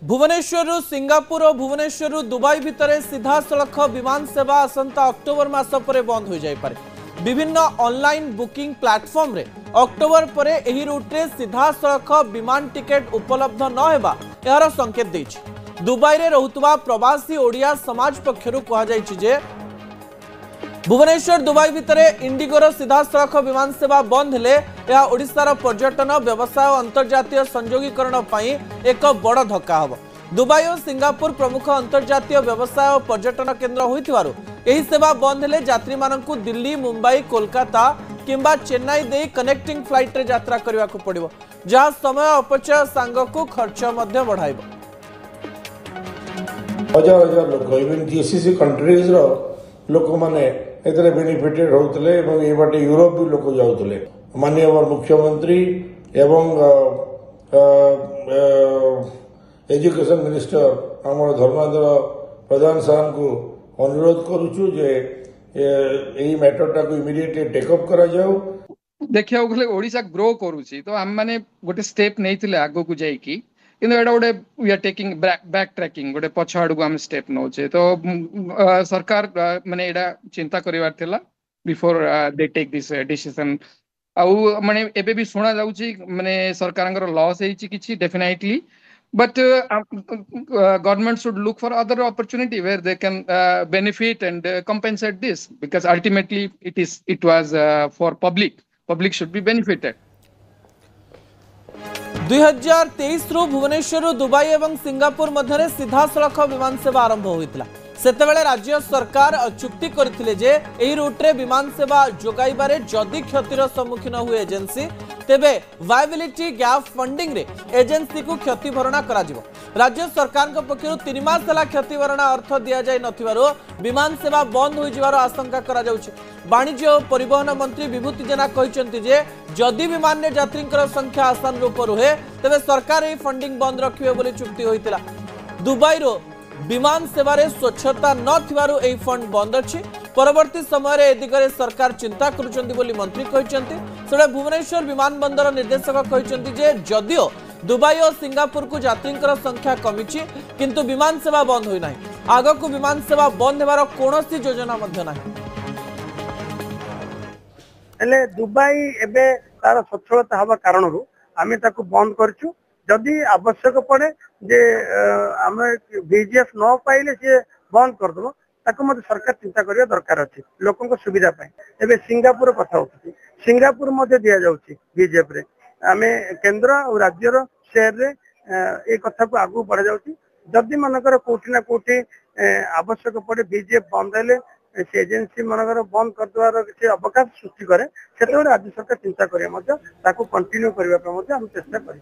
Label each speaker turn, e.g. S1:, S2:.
S1: Bhubaneswar Singapore और Bhubaneswar Dubai भितर सीधा सड़क विमान सेवा आसंता अक्टोबर मास पर बंद हो जाय पारे। विभिन्न ऑनलाइन बुकिंग प्लेटफॉर्म रे अक्टोबर पर एही रूट रे सीधा सड़क विमान टिकेट उपलब्ध न हेबा यार संकेत दैछि। दुबई रे रहुतबा प्रवासी ओडिया समाज पक्षरु कहा जायछि जे भुवनेश्वर दुबई भितर इंडिगोर सीधा सड़क विमान सेवा बंद हेले यह ओडिशार पर्यटन व्यवसाय और अंतर्जातीय संयोगीकरण पई एक बड़ धक्का हबो। दुबई और सिंगापुर प्रमुख अंतर्जातीय व्यवसाय और पर्यटन केन्द्र होइथिबारु एही सेवा बंद हेले यात्री माननकु दिल्ली, मुंबई, कोलकाता किंबा चेन्नई दे कनेक्टिंग फ्लाइट रे यात्रा करबा को पड़िबो, जहा समय अपचय सांगकु खर्च मध्ये बढ़ाइबो।
S2: हजार हजार लोक इवन जीसीसी कंट्रीज रो लोक माने एतरे बेनिफिटेड होतले एवं ए बाटे यूरोप भी लोक जाउतले। माननीय मुख्यमंत्री एवं एजुकेशन मिनिस्टर आम धर्मेंद्र प्रधान साहब को अनुरोध करूछु जे एही मैटरटा को इमीडिएटली टेकअप करा जाऊ।
S3: देखिया गले ओडिसा ग्रो करूची तो हम माने गोटे स्टेप नैथिले आगो को जाई कि किंतु एटा गोटे we are taking back tracking गोटे पछ आडू हम स्टेप नौचे तो सरकार माने एटा चिंता करिवार थिला before they take this decision. आउ माने एबे भी सुना जाउची माने सरकारंगर लॉस हेची किछि definitely but government should look for other opportunity where they can benefit and compensate this because ultimately it was for public should be benefited।
S1: 2023 रु भुवनेश्वर दुबई एवं सिंगापुर मध्य सीधा सड़क विमान सेवा आरंभ होइतिला। सेतेबेले राज्य सरकार चुक्ति करथिले जे एही रूट रे विमान सेवा जोगाइबारे जदि क्षतिर सम्मुखीन हुए एजेंसी तेबे वायबिलिटी गैप फंडिंग रे एजेंसी को क्षति भरणा करा जिवो। राज्य सरकार के पक्षरु 3 मास हला क्षति भरणा अर्थ दिया जाय नथिबारो विमान सेवा बंद होई जिवारो आशंका करा जाउछि। वाणिज्य और परिवहन मंत्री विभूति जेना कहिसंति जे जदि विमान ने यात्रींकर संख्या आसान रूप रुहे तेबे सरकार ए फंडिंग बंद रखिबे बोली चुक्ति होइतिला। दुबई रो विमान सेवारे स्वच्छता न थिबारु एही फंड बंद अछि। परवर्ती समय रे ए दिगरे सरकार चिंता करूचंती बोली मंत्री कहिसंती। सेडे भुवनेश्वर विमानबंदर निर्देशक कहिसंती जे जदियो दुबई और सिंगापुर को यात्रींकर संख्या कमिछि किंतु विमान सेवा बंद होई नाही। आगकु विमान सेवा बंद हेबार कोनोसी योजना मध्ये नाही।
S4: एले दुबई एबे तार सच्छलता हवा कारणरू आमे ताकू बंद करछु। जदि आवश्यक पड़े जे आमे बीजीएफ न पाइले से बंद कर दबो ताकू मते सरकार चिंता करिया दरकार अछि लोकन को सुविधा पाए। एबे सिंगापुर कथा होछि, सिंगापुर मध्ये दिया जाउछि बीजीएफ रे आमे केंद्र और राज्य रो शेयर रे ए कथा को आगु बढ़ा जाउछि। जदि मनकर कोठी ना कोठी आवश्यक पड़े बीजीएफ बंद हेले से एजेंसी मनकर बंद कर दवार किसी अवकाश सृष्टि करे सेते राज्य सरकार चिंता करिया मध्ये ताकू कंटिन्यू करिया पे मध्ये हम चेष्टा करी।